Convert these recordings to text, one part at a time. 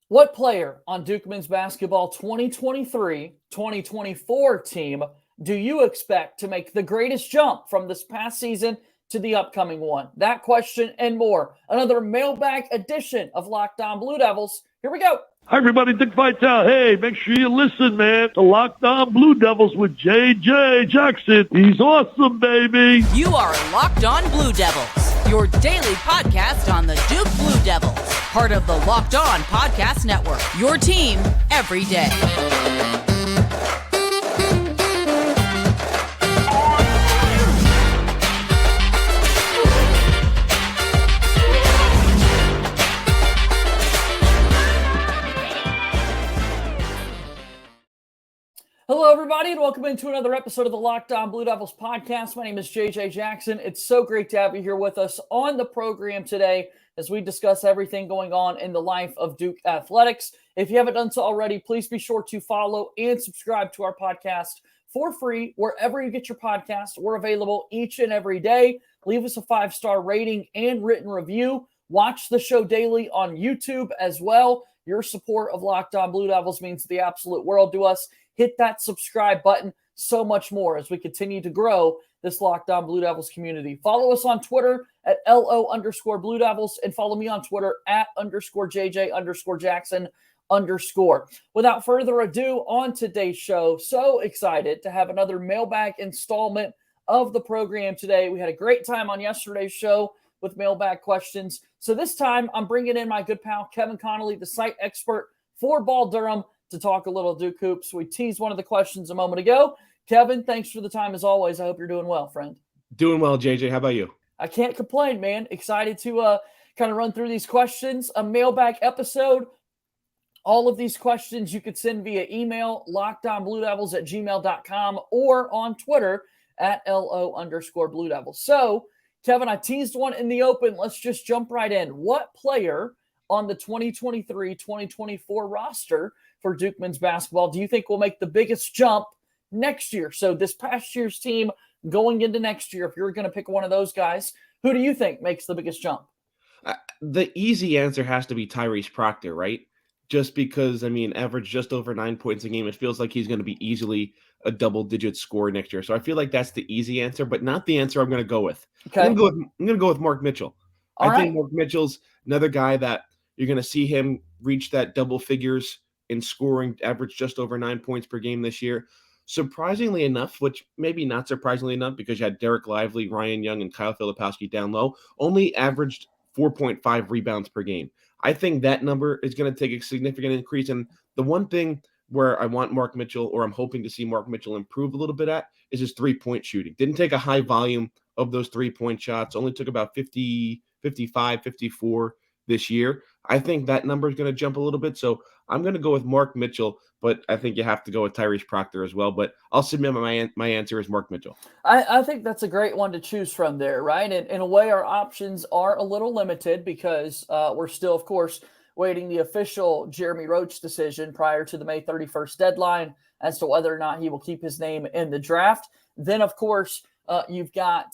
What player on Duke men's basketball 2023-2024 team do you expect to make the greatest jump from this past season to the upcoming one? That question and more. Another mailbag edition of Locked On Blue Devils. Here we go. Hi, everybody. Dick Vitale. Hey, make sure you listen, man, to Locked On Blue Devils with J.J. Jackson. He's awesome, baby. You are Locked On Blue Devils, your daily podcast on the Duke Blue Devils, part of the Locked On Podcast Network, your team every day. Hello, everybody, and welcome into another episode of the Locked On Blue Devils podcast. My name is JJ Jackson. It's so great to have you here with us on the program today as we discuss everything going on in the life of Duke athletics. If you haven't done so already, please be sure to follow and subscribe to our podcast for free wherever you get your podcast. We're available each and every day. Leave us a 5-star rating and written review. Watch the show daily on YouTube as well. Your support of Locked On Blue Devils means the absolute world to us. Hit that subscribe button, so much more as we continue to grow this Locked On Blue Devils community. Follow us on Twitter at LO_Blue Devils and follow me on Twitter at _JJ_Jackson_. Without further ado, on today's show, so excited to have another mailbag installment of the program today. We had a great time on yesterday's show with mailbag questions. So this time I'm bringing in my good pal, Kevin Connelly, the site expert for Ball Durham, to talk a little Duke hoops. We teased one of the questions a moment ago. Kevin, thanks for the time as always. I hope you're doing well, friend. Doing well, JJ. How about you? I can't complain, man. Excited to kind of run through these questions. A mailbag episode. All of these questions you could send via email, lockedonbluedevils@gmail.com, or on Twitter at LO_Blue Devils. So, Kevin, I teased one in the open. Let's just jump right in. What player on the 2023-2024 roster for Duke men's basketball do you think will make the biggest jump next year? So this past year's team going into next year, if you're going to pick one of those guys, who do you think makes the biggest jump? The easy answer has to be Tyrese Proctor, right? Just because, average just over 9 points a game. It feels like he's going to be easily a double-digit scorer next year. So I feel like that's the easy answer, but not the answer I'm going to go with. Okay. I'm going to go with Mark Mitchell. I think Mark Mitchell's another guy that you're going to see him reach that double figures in scoring, average just over 9 points per game this year. Surprisingly enough, which maybe not surprisingly enough because you had Derek Lively, Ryan Young, and Kyle Filipowski down low, only averaged 4.5 rebounds per game. I think that number is going to take a significant increase. And the one thing where I want Mark Mitchell, or I'm hoping to see Mark Mitchell improve a little bit at, is his three-point shooting. Didn't take a high volume of those three-point shots, only took about 50, 55, 54 this year. I think that number is going to jump a little bit. So I'm going to go with Mark Mitchell, but I think you have to go with Tyrese Proctor as well. But I'll submit my answer is Mark Mitchell. I think that's a great one to choose from there, right? And in a way, our options are a little limited because we're still, of course, waiting the official Jeremy Roach decision prior to the May 31st deadline as to whether or not he will keep his name in the draft. Then, of course, you've got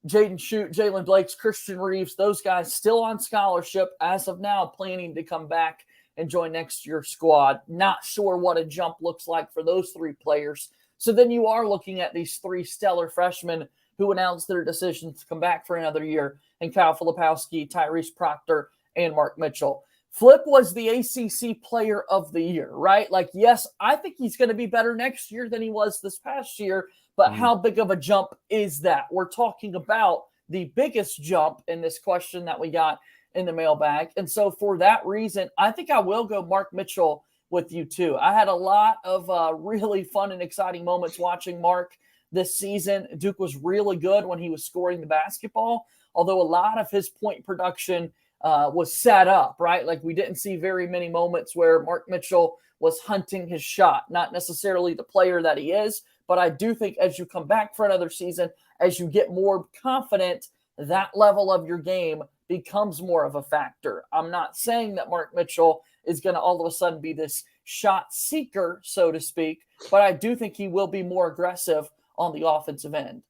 Jaden Shute, Jalen Blakes, Christian Reeves, those guys still on scholarship as of now, planning to come back and join next year's squad. Not sure what a jump looks like for those three players. So then you are looking at these three stellar freshmen who announced their decisions to come back for another year, and Kyle Filipowski, Tyrese Proctor, and Mark Mitchell. Flip was the ACC Player of the Year, right? Like, yes, I think he's going to be better next year than he was this past year, but how big of a jump is that? We're talking about the biggest jump in this question that we got in the mailbag. And so for that reason, I think I will go Mark Mitchell with you too. I had a lot of really fun and exciting moments watching Mark this season. Duke was really good when he was scoring the basketball, although a lot of his point production was set up, right? Like we didn't see very many moments where Mark Mitchell was hunting his shot, not necessarily the player that he is, but I do think as you come back for another season, as you get more confident, that level of your game becomes more of a factor. I'm not saying that Mark Mitchell is going to all of a sudden be this shot seeker, so to speak, but I do think he will be more aggressive on the offensive end.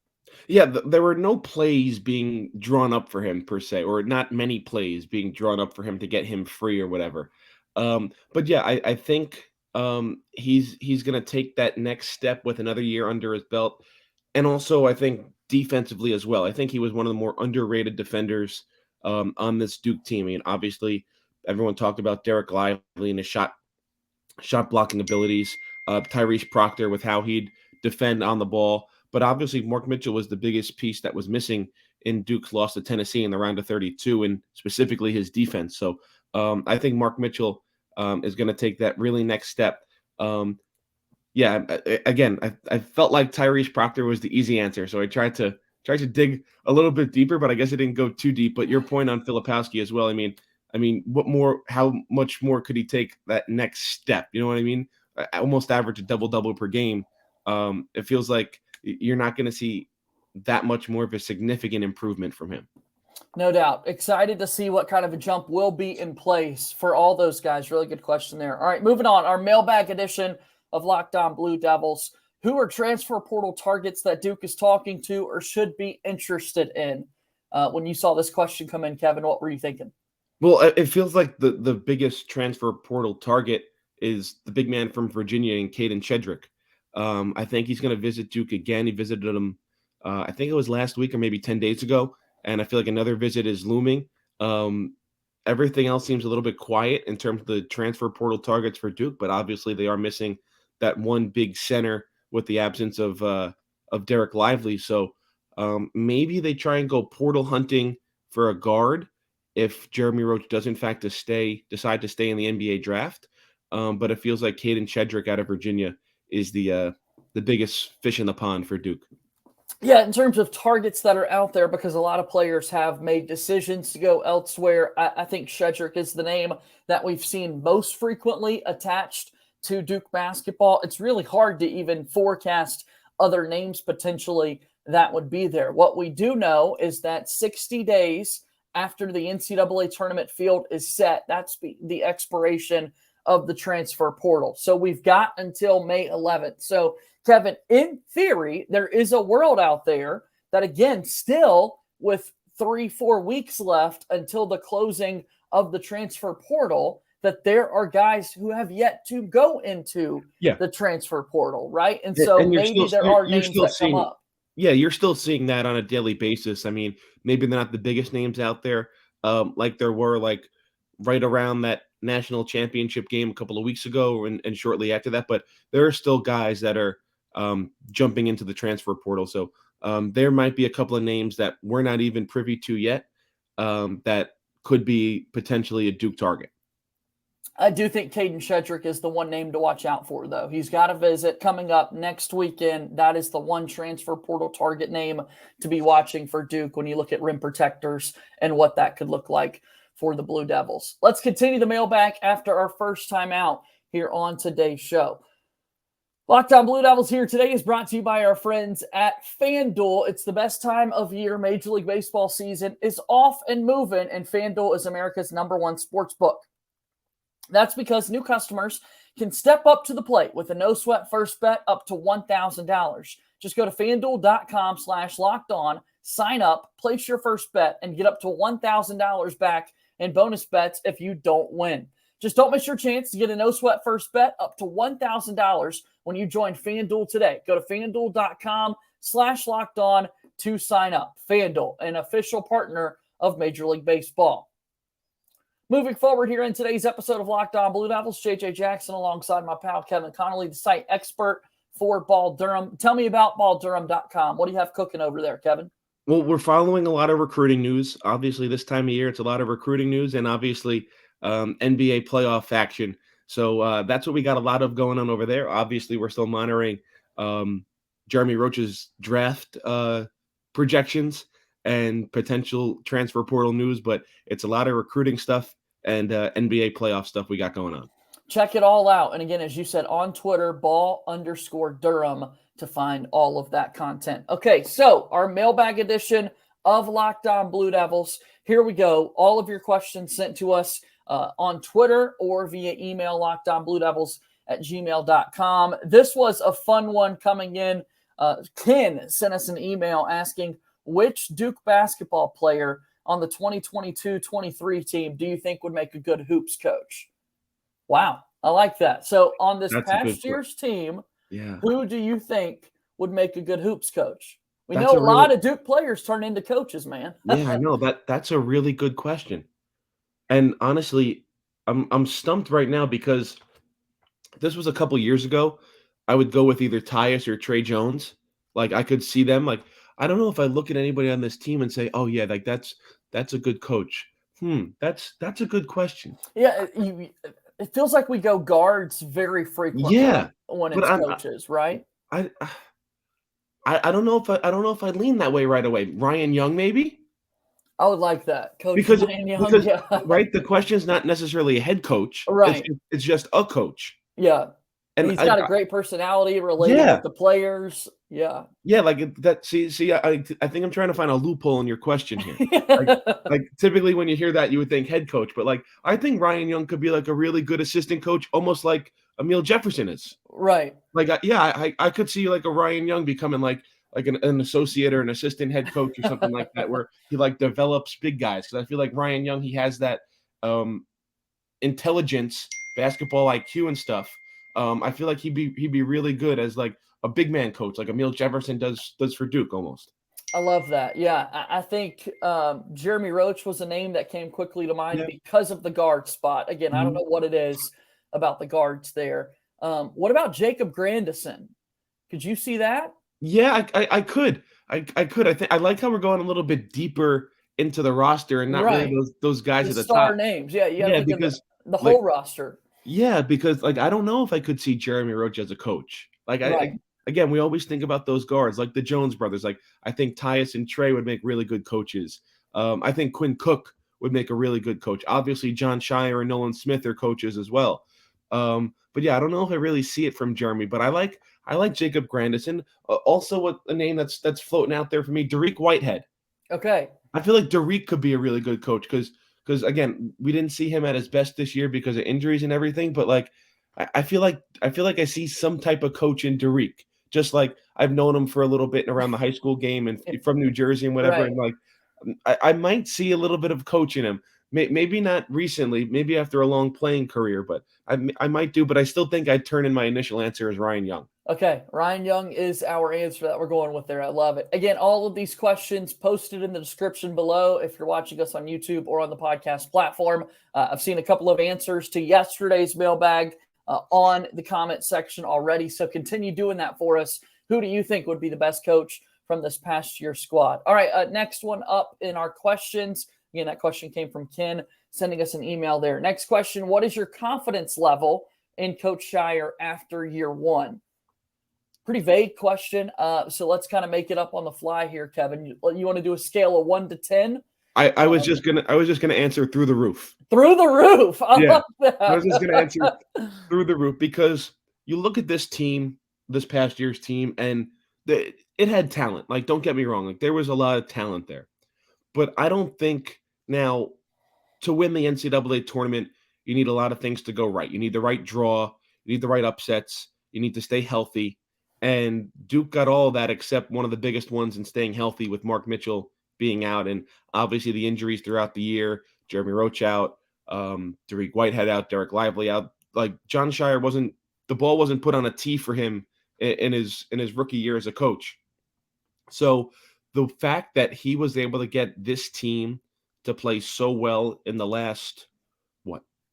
Yeah, there were no plays being drawn up for him per se, or not many plays being drawn up for him to get him free or whatever. But yeah, I think he's going to take that next step with another year under his belt. And also, I think defensively as well. I think he was one of the more underrated defenders on this Duke team. I mean, obviously, everyone talked about Derek Lively and his shot blocking abilities, Tyrese Proctor with how he'd defend on the ball. But obviously, Mark Mitchell was the biggest piece that was missing in Duke's loss to Tennessee in the round of 32, and specifically his defense. So I think Mark Mitchell is going to take that really next step. Again, I felt like Tyrese Proctor was the easy answer, so I tried to dig a little bit deeper, but I guess I didn't go too deep. But your point on Filipowski as well. I mean, what more? How much more could he take that next step? You know what I mean? Almost average a double per game. It feels like you're not going to see that much more of a significant improvement from him. No doubt. Excited to see what kind of a jump will be in place for all those guys. Really good question there. All right, moving on. Our mailbag edition of Locked On Blue Devils. Who are transfer portal targets that Duke is talking to or should be interested in? When you saw this question come in, Kevin, what were you thinking? Well, it feels like the biggest transfer portal target is the big man from Virginia and Caden Shedrick. I think he's going to visit Duke again. He visited him, I think it was last week or maybe 10 days ago. And I feel like another visit is looming. Everything else seems a little bit quiet in terms of the transfer portal targets for Duke, but obviously they are missing that one big center with the absence of Derek Lively. So maybe they try and go portal hunting for a guard if Jeremy Roach does in fact decide to stay in the NBA draft. But it feels like Caden Shedrick out of Virginia is the biggest fish in the pond for Duke. Yeah, in terms of targets that are out there, because a lot of players have made decisions to go elsewhere, I think Shedrick is the name that we've seen most frequently attached to Duke basketball. It's really hard to even forecast other names potentially that would be there. What we do know is that 60 days after the NCAA tournament field is set, that's the expiration of the transfer portal. So we've got until May 11th. So Kevin, in theory, there is a world out there that, again, still with 3-4 weeks left until the closing of the transfer portal, that there are guys who have yet to go into the transfer portal, right? And so maybe there are names that come up. Yeah, you're still seeing that on a daily basis. I mean, maybe they're not the biggest names out there, like there were like right around that national championship game a couple of weeks ago and shortly after that. But there are still guys that are jumping into the transfer portal. So there might be a couple of names that we're not even privy to yet that could be potentially a Duke target. I do think Caden Shedrick is the one name to watch out for, though. He's got a visit coming up next weekend. That is the one transfer portal target name to be watching for Duke when you look at rim protectors and what that could look like for the Blue Devils. Let's continue the mailbag after our first time out here on today's show. Locked On Blue Devils here today is brought to you by our friends at FanDuel. It's the best time of year. Major League Baseball season is off and moving, and FanDuel is America's #1 sports book. That's because new customers can step up to the plate with a no-sweat first bet up to $1,000. Just go to FanDuel.com/lockedon, sign up, place your first bet, and get up to $1,000 back in bonus bets if you don't win. Just don't miss your chance to get a no-sweat first bet up to $1,000 when you join FanDuel today. Go to FanDuel.com/lockedon to sign up. FanDuel, an official partner of Major League Baseball. Moving forward here in today's episode of Locked On Blue Devils, JJ Jackson alongside my pal Kevin Connelly, the site expert for Ball Durham. Tell me about balldurham.com. What do you have cooking over there, Kevin? Well, we're following a lot of recruiting news. Obviously, this time of year, it's a lot of recruiting news and obviously NBA playoff action. So that's what we got a lot of going on over there. Obviously, we're still monitoring Jeremy Roach's draft projections and potential transfer portal news, but it's a lot of recruiting stuff and NBA playoff stuff we got going on. Check it all out. And again, as you said, on Twitter, ball_Durham to find all of that content. Okay, so our mailbag edition of Locked On Blue Devils. Here we go. All of your questions sent to us on Twitter or via email, lockedonbluedevils@gmail.com. This was a fun one coming in. Ken sent us an email asking, which Duke basketball player on the 2022-23 team do you think would make a good hoops coach? Wow. I like that. So on this That's a good past year's team, Yeah. who do you think would make a good hoops coach? We That's know a a lot really of Duke players turn into coaches, man. Yeah, I know. That's a really good question. And honestly, I'm stumped right now because this was a couple years ago. I would go with either Tyus or Trey Jones. Like I could see them. Like I don't know if I look at anybody on this team and say, "Oh yeah, like that's a good coach." That's a good question. Yeah, it feels like we go guards very Yeah, frequently when but it's coaches, right? I I don't know if I don't know if I lean that way right away. Ryan Young, maybe I would like that. Coach because Ryan Young, because yeah. right, the question's not necessarily a head coach. Right. It's just a coach, Yeah. and He's got a great personality related yeah. with the players. Yeah. Yeah, like that. See, I think I'm trying to find a loophole in your question here. Like, like typically when you hear that, you would think head coach, but like I think Ryan Young could be like a really good assistant coach, almost like Emil Jefferson is. Right. Like, I could see like a Ryan Young becoming like an associate or an assistant head coach or something like that, where he like develops big guys. Because I feel like Ryan Young, he has that um, intelligence, basketball IQ, and stuff. I feel like he'd be really good as like a big man coach, like Emil Jefferson does for Duke almost. I love that. Yeah. I think Jeremy Roach was a name that came quickly to mind Yeah. because of the guard spot. Again, I don't Mhm. know what it is about the guards there. What about Jacob Grandison? Could you see that? Yeah, I could. I could. I think I like how we're going a little bit deeper into the roster and not really Right. those guys The at the star top. names. Yeah. You got to Yeah, think of because the like whole roster. yeah, because like I don't know if I could see Jeremy Roach as a coach. Like Right. again, we always think about those guards, like the Jones brothers. Like I think Tyus and Trey would make really good coaches. I think Quinn Cook would make a really good coach. Obviously, John Scheyer and Nolan Smith are coaches as well. But yeah, I don't know if I really see it from Jeremy, but I like Jacob Grandison. Also, what a name that's floating out there for me, Derek Whitehead. Okay. I feel like Derek could be a really good coach because again, we didn't see him at his best this year because of injuries and everything. But like, I feel like I see some type of coach in Derek. Just like I've known him for a little bit around the high school game and from New Jersey and whatever. Right. And like, I might see a little bit of coach in him. Maybe not recently, maybe after a long playing career, but I might do. But I still think I'd turn in my initial answer as Ryan Young. Okay, Ryan Young is our answer that we're going with there. I love it. Again, all of these questions posted in the description below if you're watching us on YouTube or on the podcast platform. I've seen a couple of answers to yesterday's mailbag on the comment section already, so continue doing that for us. Who do you think would be the best coach from this past year squad? All right, next one up in our questions. Again, that question came from Ken, sending us an email there. Next question, what is your confidence level in Coach Scheyer after year one? Pretty vague question. So let's kind of make it up on the fly here, Kevin. You want to do a scale of 1 to 10? I was just gonna answer through the roof. Through the roof. I Yeah. love that. I was just gonna answer through the roof because you look at this team, this past year's team, and it had talent. Like, don't get me wrong, like there was a lot of talent there. But I don't think now to win the NCAA tournament, you need a lot of things to go right. You need the right draw, you need the right upsets, you need to stay healthy. And Duke got all of that except one of the biggest ones in staying healthy with Mark Mitchell being out. And obviously the injuries throughout the year, Jeremy Roach out, Derek Whitehead out, Derek Lively out. Like John Scheyer the ball wasn't put on a tee for him in his rookie year as a coach. So the fact that he was able to get this team to play so well in the last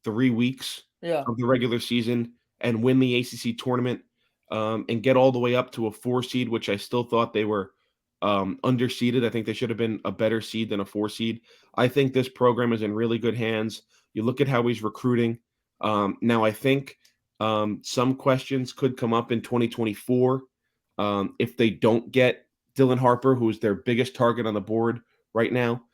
3 weeks Yeah. of the regular season and win the ACC tournament and get all the way up to a 4 seed, which I still thought they were underseeded. I think they should have been a better seed than a 4 seed. I think this program is in really good hands. You look at how he's recruiting. Now, I think some questions could come up in 2024 if they don't get Dylan Harper, who's their biggest target on the board right now.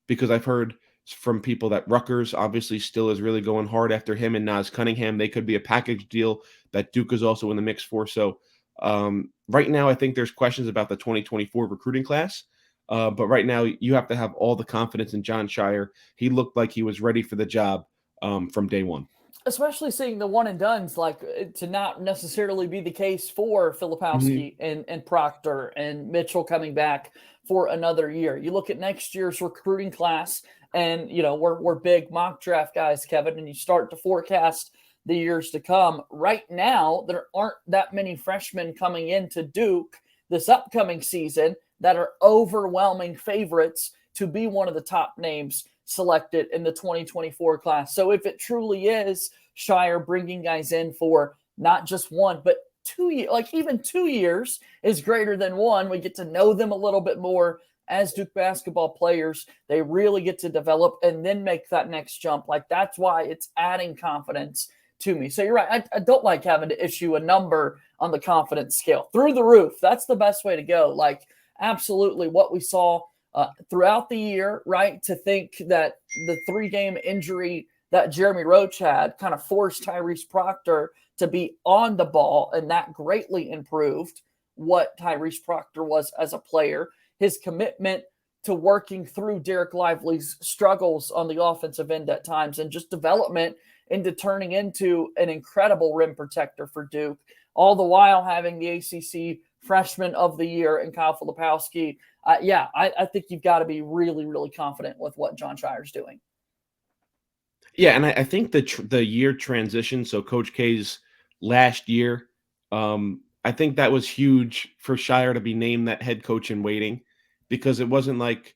Because I've heard from people that Rutgers obviously still is really going hard after him and Naz Cunningham. They could be a package deal that Duke is also in the mix for. So right now, I think there's questions about the 2024 recruiting class. But right now, you have to have all the confidence in John Scheyer. He looked like he was ready for the job from day one. Especially seeing the one and dones, like to not necessarily be the case for Filipowski and Proctor and Mitchell coming back for another year. You look at next year's recruiting class, and we're big mock draft guys, Kevin, and you start to forecast the years to come. Right now, there aren't that many freshmen coming into Duke this upcoming season that are overwhelming favorites to be one of the top names selected in the 2024 class. So if it truly is Scheyer bringing guys in for not just one, but 2 years, like even 2 years is greater than one. We get to know them a little bit more as Duke basketball players. They really get to develop and then make that next jump. Like, that's why it's adding confidence to me. So you're right. I don't like having to issue a number on the confidence scale. Through the roof. That's the best way to go. Like, absolutely what we saw throughout the year, right? To think that the 3-game injury that Jeremy Roach had kind of forced Tyrese Proctor to be on the ball, and that greatly improved what Tyrese Proctor was as a player. His commitment to working through Derek Lively's struggles on the offensive end at times, and just development into turning into an incredible rim protector for Duke, all the while having the ACC Freshman of the Year in Kyle Filipowski. I think you've got to be really, really confident with what Jon Scheyer's doing. Yeah, and I think the year transition, so Coach K's last year, I think that was huge for Scheyer to be named that head coach in waiting, because it wasn't like,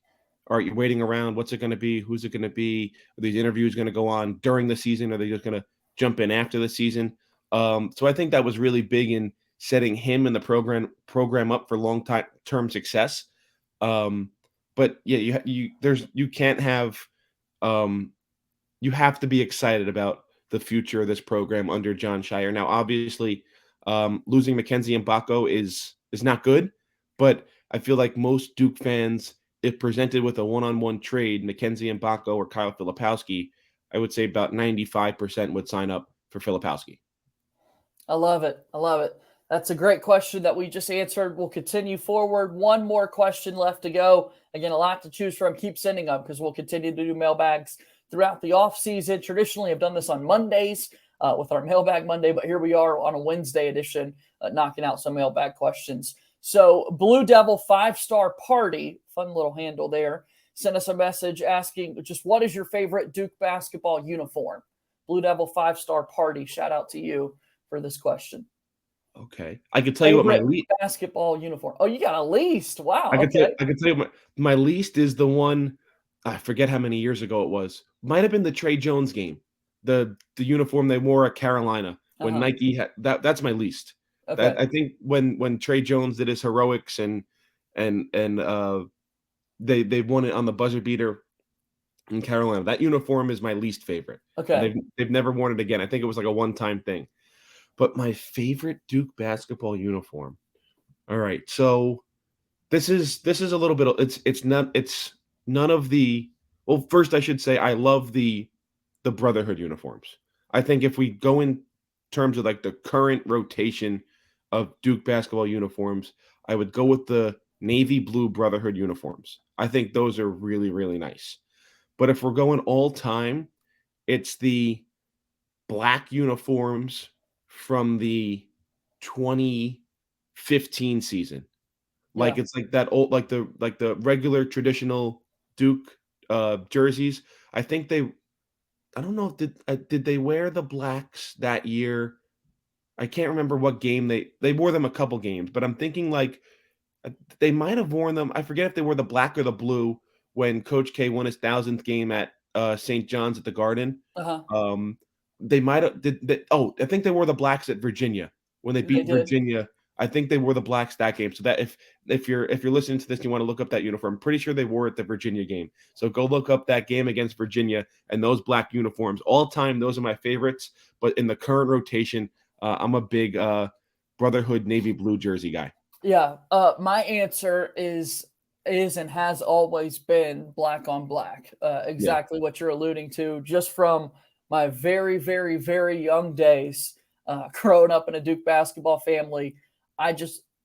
all right, you're waiting around. What's it going to be? Who's it going to be? Are these interviews going to go on during the season? Or are they just going to jump in after the season? So I think that was really big in setting him and the program up for long-term success. But yeah, you can't have you have to be excited about the future of this program under Jon Scheyer. Now, obviously, losing Mackenzie Mbako is not good, but I feel like most Duke fans, if presented with a one-on-one trade, Mackenzie Mbako or Kyle Filipowski, I would say about 95% would sign up for Filipowski. I love it. That's a great question that we just answered. We'll continue forward. One more question left to go. Again, a lot to choose from. Keep sending them because we'll continue to do mailbags throughout the offseason. Traditionally, I've done this on Mondays with our Mailbag Monday, but here we are on a Wednesday edition knocking out some mailbag questions. So Blue Devil 5-Star Party, fun little handle there, sent us a message asking just what is your favorite Duke basketball uniform? Blue Devil 5-Star Party, shout out to you for this question. Okay. I could tell you what my least basketball uniform. Oh, you got a least. Wow. I could tell you my least is the one, I forget how many years ago it was. Might have been the Trey Jones game. The uniform they wore at Carolina when Nike had that's my least. Okay. I think when Trey Jones did his heroics and they won it on the buzzer beater in Carolina. That uniform is my least favorite. Okay. They've never worn it again. I think it was like a one-time thing. But my favorite Duke basketball uniform. All right. So this is a little bit, it's none of the, well, first I should say I love the Brotherhood uniforms. I think if we go in terms of like the current rotation of Duke basketball uniforms, I would go with the navy blue Brotherhood uniforms. I think those are really, really nice. But if we're going all time, it's the black uniforms from the 2015 season. Like it's like that old, like the regular traditional Duke jerseys. I think I don't know if did they wear the blacks that year? I can't remember what game they wore them a couple games, but I'm thinking like they might have worn them. I forget if they wore the black or the blue when Coach K won his 1,000th game at St. John's at the Garden. They might have I think they wore the blacks at Virginia when they beat Virginia. I think they wore the blacks that game. So that if you're listening to this and you want to look up that uniform, I'm pretty sure they wore it the Virginia game. So go look up that game against Virginia and those black uniforms. All time, those are my favorites. But in the current rotation, I'm a big Brotherhood navy blue jersey guy. Yeah, my answer is and has always been black on black. Exactly what you're alluding to, just from my very, very, very young days growing up in a Duke basketball family.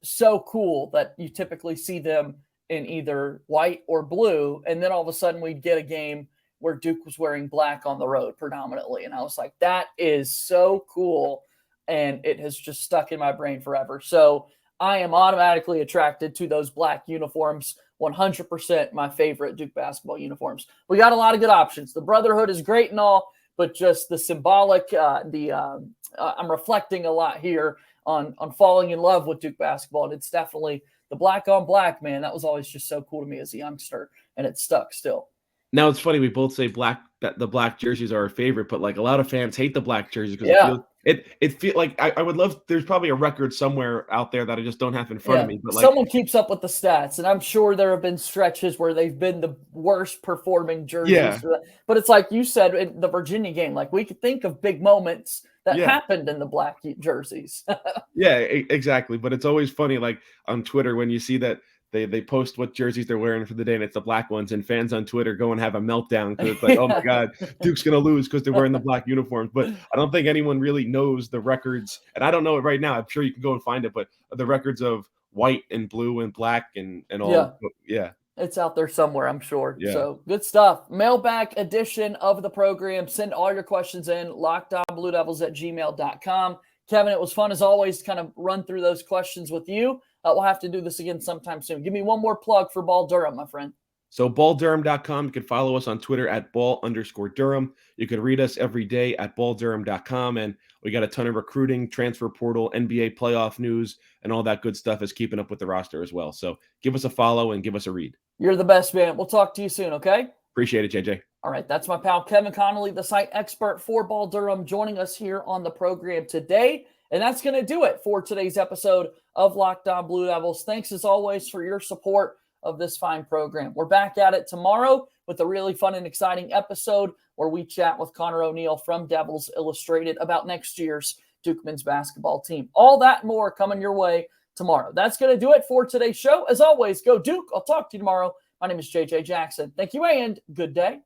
So cool that you typically see them in either white or blue. And then all of a sudden we'd get a game where Duke was wearing black on the road predominantly. And I was like, that is so cool. And it has just stuck in my brain forever. So I am automatically attracted to those black uniforms. 100% my favorite Duke basketball uniforms. We got a lot of good options. The Brotherhood is great and all, but just the symbolic, I'm reflecting a lot here on falling in love with Duke basketball. And it's definitely the black on black, man. That was always just so cool to me as a youngster, and it stuck still. Now it's funny, we both say the black jerseys are our favorite, but like a lot of fans hate the black jerseys because it feels like I would love. There's probably a record somewhere out there that I just don't have in front of me. But like, someone keeps up with the stats, and I'm sure there have been stretches where they've been the worst performing jerseys. Yeah. But it's like you said in the Virginia game, like we could think of big moments that happened in the black jerseys. Yeah, exactly. But it's always funny, like on Twitter when you see that. They post what jerseys they're wearing for the day, and it's the black ones, and fans on Twitter go and have a meltdown because it's like, oh my God, Duke's going to lose because they're wearing the black uniforms. But I don't think anyone really knows the records, and I don't know it right now. I'm sure you can go and find it, but the records of white and blue and black and all. Yeah. It's out there somewhere, I'm sure. Yeah. So good stuff. Mailbag edition of the program. Send all your questions in, lockedonbluedevils@gmail.com. Kevin, it was fun as always to kind of run through those questions with you. We'll have to do this again sometime soon. Give me one more plug for Ball Durham, my friend. So balldurham.com. You can follow us on Twitter at @ball_Durham. You can read us every day at balldurham.com. And we got a ton of recruiting, transfer portal, NBA playoff news, and all that good stuff is keeping up with the roster as well. So give us a follow and give us a read. You're the best, man. We'll talk to you soon, okay? Appreciate it, JJ. All right, that's my pal Kevin Connelly, the site expert for Ball Durham, joining us here on the program today. And that's going to do it for today's episode of Locked On Blue Devils. Thanks, as always, for your support of this fine program. We're back at it tomorrow with a really fun and exciting episode where we chat with Connor O'Neill from Devils Illustrated about next year's Duke men's basketball team. All that and more coming your way tomorrow. That's going to do it for today's show. As always, go Duke. I'll talk to you tomorrow. My name is JJ Jackson. Thank you and good day.